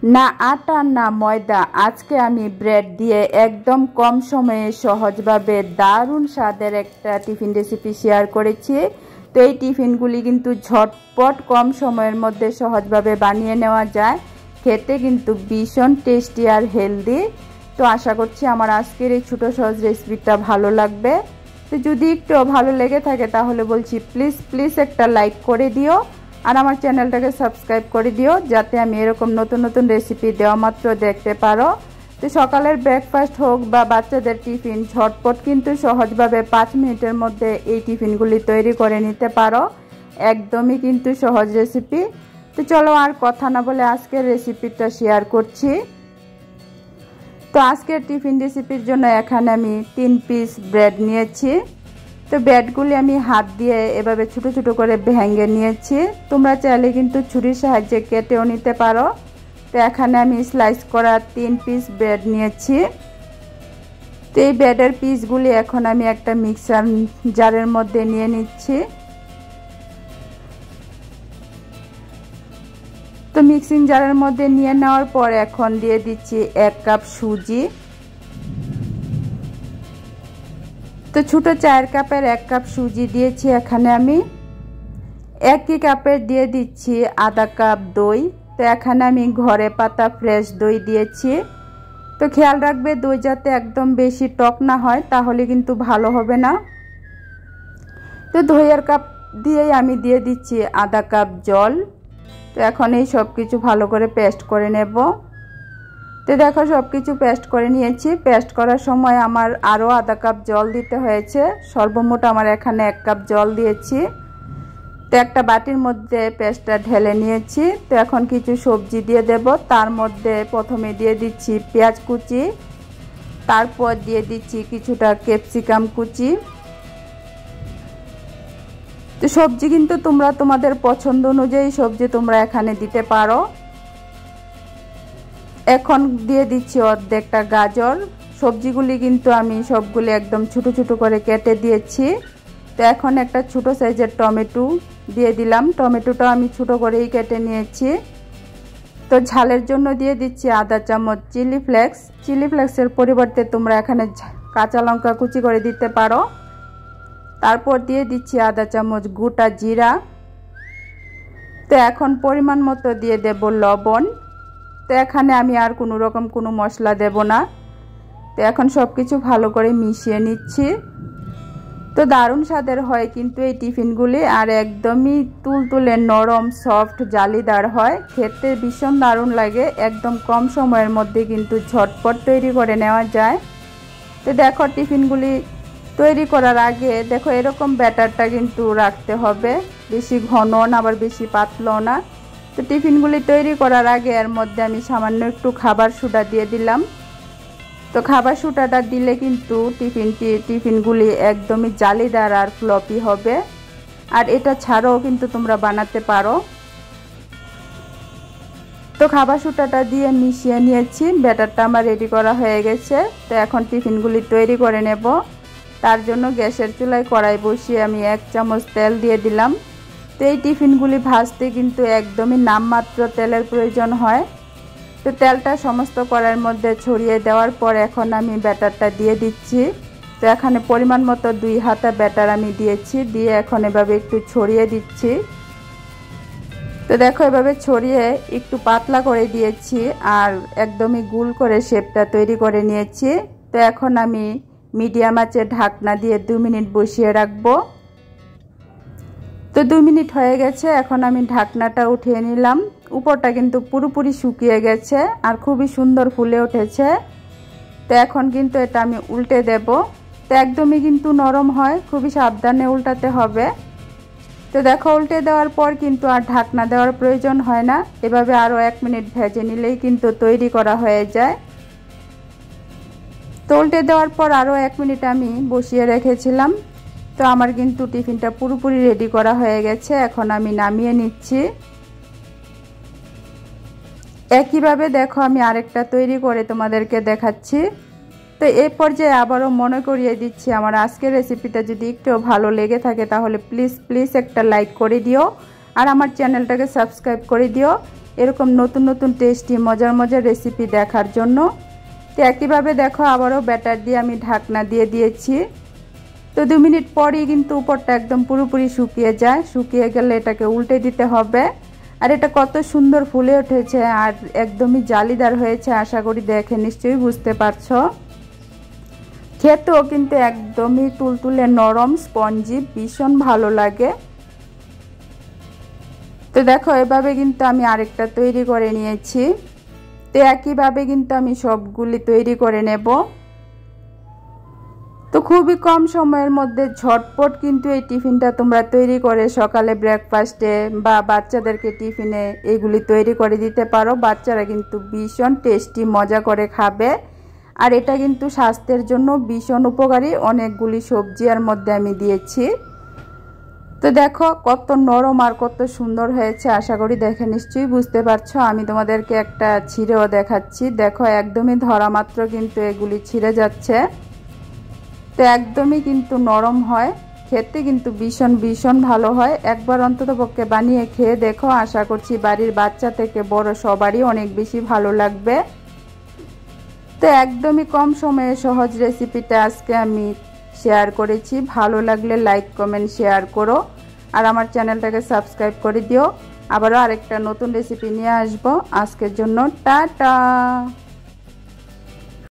না আটা না ময়দা, আজকে আমি ব্রেড দিয়ে একদম কম সময়ে সহজভাবে দারুণ স্বাদের একটা টিফিন রেসিপি শেয়ার করেছি। তো এই টিফিনগুলি কিন্তু ঝটপট কম সময়ের মধ্যে সহজভাবে বানিয়ে নেওয়া যায়, খেতে কিন্তু ভীষণ টেস্টি আর হেলদি। তো আশা করছি আমার আজকের এই ছোটো সহজ রেসিপিটা ভালো লাগবে। তো যদি একটু ভালো লেগে থাকে তাহলে বলছি প্লিজ একটা লাইক করে দিও আর আমার চ্যানেলটাকে সাবস্ক্রাইব করে দিও, যাতে আমি এরকম নতুন নতুন রেসিপি দেওয়া মাত্র দেখতে পারো। তো সকালের ব্রেকফাস্ট হোক বা বাচ্চাদের টিফিন, ঝটপট কিন্তু সহজভাবে 5 মিনিটের মধ্যে এই টিফিনগুলি তৈরি করে নিতে পারো। একদমই কিন্তু সহজ রেসিপি। তো চলো আর কথা না বলে আজকের রেসিপিটা শেয়ার করছি। তো আজকের টিফিন রেসিপির জন্য এখানে আমি 3 পিস ব্রেড নিয়েছি। তো ব্রেডগুলি আমি হাত দিয়ে এভাবে ছোট ছোট করে ভেঙে নিয়েছি। তোমরা চাইলে কিন্তু ছুরির সাহায্যে কেটেও নিতে পারো। তো এখানে আমি স্লাইস করা 3 পিস ব্রেড নিয়েছি। তো এই ব্রেডের পিসগুলি এখন আমি একটা মিক্সার জারের মধ্যে নিয়ে নিচ্ছি। তো মিক্সিং জারের মধ্যে নিয়ে নেওয়ার পর এখন দিয়ে দিচ্ছি 1 কাপ সুজি। তো ছোটো 4 কাপের 1 কাপ সুজি দিয়েছি এখানে আমি। একই কাপের দিয়ে দিচ্ছি আধা কাপ দই। তো এখানে আমি ঘরে পাতা ফ্রেশ দই দিয়েছি। তো খেয়াল রাখবে দই যাতে একদম বেশি টক না হয়, তাহলে কিন্তু ভালো হবে না। তো দইয়ের কাপ দিয়েই আমি দিয়ে দিচ্ছি আধা কাপ জল। তো এখন এই সব কিছু ভালো করে পেস্ট করে নেব। তো দেখো সব কিছু পেস্ট করে নিয়েছি। পেস্ট করার সময় আমার আরও আধা কাপ জল দিতে হয়েছে, সর্বমোট আমার এখানে 1 কাপ জল দিয়েছি। তো একটা বাটির মধ্যে পেস্টটা ঢেলে নিয়েছি। তো এখন কিছু সবজি দিয়ে দেব। তার মধ্যে প্রথমে দিয়ে দিচ্ছি পেঁয়াজ কুচি, তারপর দিয়ে দিচ্ছি কিছুটা ক্যাপসিকাম কুচি। তো সবজি কিন্তু তোমরা তোমাদের পছন্দ অনুযায়ী সবজি তোমরা এখানে দিতে পারো। এখন দিয়ে দিচ্ছি অর্ধেকটা গাজর। সবজিগুলি কিন্তু আমি সবগুলি একদম ছোট ছোট করে কেটে দিয়েছি। তো এখন একটা ছোট সাইজের টমেটো দিয়ে দিলাম। টমেটোটা আমি ছোট করেই কেটে নিয়েছি। তো ঝালের জন্য দিয়ে দিচ্ছি আধা চামচ চিলি ফ্লেক্স। চিলি ফ্লেক্সের পরিবর্তে তোমরা এখানে কাঁচা লঙ্কা কুচি করে দিতে পারো। তারপর দিয়ে দিচ্ছি আধা চামচ গোটা জিরা। তো এখন পরিমাণ মতো দিয়ে দেব লবণ। তো এখানে আমি আর কোনো রকম কোনো মশলা দেব না। তো এখন সব কিছু ভালো করে মিশিয়ে নিচ্ছি। তো দারুণ স্বাদের হয় কিন্তু এই টিফিনগুলি, আর একদমই তুলতুলে নরম সফট জালিদার হয়, খেতে ভীষণ দারুণ লাগে। একদম কম সময়ের মধ্যে কিন্তু ঝটপট তৈরি করে নেওয়া যায়। তো দেখো টিফিনগুলি তৈরি করার আগে দেখো এরকম ব্যাটারটা কিন্তু রাখতে হবে, বেশি ঘন না আবার বেশি পাতলাও না। তো টিফিনগুলি তৈরি করার আগে এর মধ্যে আমি সামান্য একটু খাবার সোডা দিয়ে দিলাম। তো খাবার সোডাটা দিলে কিন্তু টিফিনগুলি একদমই জালিদার আর ফ্লপি হবে। আর এটা ছাড়াও কিন্তু তোমরা বানাতে পারো। তো খাবার সোডাটা দিয়ে মিশিয়ে নিয়েছি। ব্যাটারটা আমার রেডি করা হয়ে গেছে। তো এখন টিফিনগুলি তৈরি করে নেব। তার জন্য গ্যাসের চুলায় কড়াই বসিয়ে আমি 1 চামচ তেল দিয়ে দিলাম। তো এই টিফিনগুলি ভাজতে কিন্তু একদমই নামমাত্র তেলের প্রয়োজন হয়। তো তেলটা সমস্ত কড়াইয়ের মধ্যে ছড়িয়ে দেওয়ার পর এখন আমি ব্যাটারটা দিয়ে দিচ্ছি। তো এখানে পরিমাণ মতো 2 হাতা ব্যাটার আমি দিয়েছি, দিয়ে এখন এভাবে একটু ছড়িয়ে দিচ্ছি। তো দেখো এভাবে ছড়িয়ে একটু পাতলা করে দিয়েছি আর একদমই গোল করে শেপটা তৈরি করে নিয়েছি। তো এখন আমি মিডিয়াম আঁচে ঢাকনা দিয়ে 2 মিনিট বসিয়ে রাখবো। তো 2 মিনিট হয়ে গেছে। এখন আমি ঢাকনাটা উঠিয়ে নিলাম। উপরটা কিন্তু পুরোপুরি শুকিয়ে গেছে আর খুবই সুন্দর ফুলে উঠেছে। তো এখন কিন্তু এটা আমি উল্টে দেব। তো একদমই কিন্তু নরম হয়, খুবই সাবধানে উল্টাতে হবে। তো দেখো উল্টে দেওয়ার পর কিন্তু আর ঢাকনা দেওয়ার প্রয়োজন হয় না। এভাবে আরও 1 মিনিট ভেজে নিলেই কিন্তু তৈরি করা হয়ে যায়। তো উল্টে দেওয়ার পর আরও 1 মিনিট আমি বসিয়ে রেখেছিলাম। তো আমার কিন্তু টিফিনটা পুরোপুরি রেডি করা হয়ে গেছে। এখন আমি নামিয়ে নিচ্ছি। একইভাবে দেখো আমি আরেকটা তৈরি করে তোমাদেরকে দেখাচ্ছি। তো এই পর্যায়ে আবারও মনে করিয়ে দিচ্ছি, আমার আজকের রেসিপিটা যদি একটু ভালো লেগে থাকে তাহলে প্লিজ একটা লাইক করে দিও আর আমার চ্যানেলটাকে সাবস্ক্রাইব করে দিও। এরকম নতুন নতুন টেস্টি মজার মজার রেসিপি দেখার জন্য। তো একইভাবে দেখো আবারও ব্যাটার দিয়ে আমি ঢাকনা দিয়ে দিয়েছি। তো 2 মিনিট পরেই কিন্তু উপরটা একদম পুরোপুরি শুকিয়ে যায়। শুকিয়ে গেলে এটাকে উল্টে দিতে হবে। আর এটা কত সুন্দর ফুলে উঠেছে আর একদমই জালিদার হয়েছে, আশা করি দেখে নিশ্চয়ই বুঝতে পারছো। খেতেও কিন্তু একদমই তুলতুলে নরম স্পঞ্জি, ভীষণ ভালো লাগে। তো দেখো এভাবে কিন্তু আমি আরেকটা তৈরি করে নিয়েছি। তো একইভাবে কিন্তু আমি সবগুলি তৈরি করে নেব। তো খুবই কম সময়ের মধ্যে ঝটপট কিন্তু এই টিফিনটা তোমরা তৈরি করে সকালে ব্রেকফাস্টে বা বাচ্চাদেরকে টিফিনে এগুলি তৈরি করে দিতে পারো। বাচ্চারা কিন্তু ভীষণ টেস্টি মজা করে খাবে। আর এটা কিন্তু স্বাস্থ্যের জন্য ভীষণ উপকারী। অনেকগুলি সবজি এর মধ্যে আমি দিয়েছি। তো দেখো কত নরম আর কত সুন্দর হয়েছে, আশা করি দেখে নিশ্চয়ই বুঝতে পারছো। আমি তোমাদেরকে একটা ছিঁড়েও দেখাচ্ছি। দেখো একদমই ধরা মাত্র কিন্তু এগুলি ছিঁড়ে যাচ্ছে। তো একদমই কিন্তু নরম হয়, খেতে কিন্তু ভীষণ ভীষণ ভালো হয়। একবার অন্ততপক্ষে বানিয়ে খেয়ে দেখো, আশা করছি বাড়ির বাচ্চা থেকে বড় সবারই অনেক বেশি ভালো লাগবে। তো একদমই কম সময়ে সহজ রেসিপিটা আজকে আমি শেয়ার করেছি। ভালো লাগলে লাইক কমেন্ট শেয়ার করো আর আমার চ্যানেলটাকে সাবস্ক্রাইব করে দিও। আবারও আরেকটা নতুন রেসিপি নিয়ে আসবো। আজকের জন্য টাটা।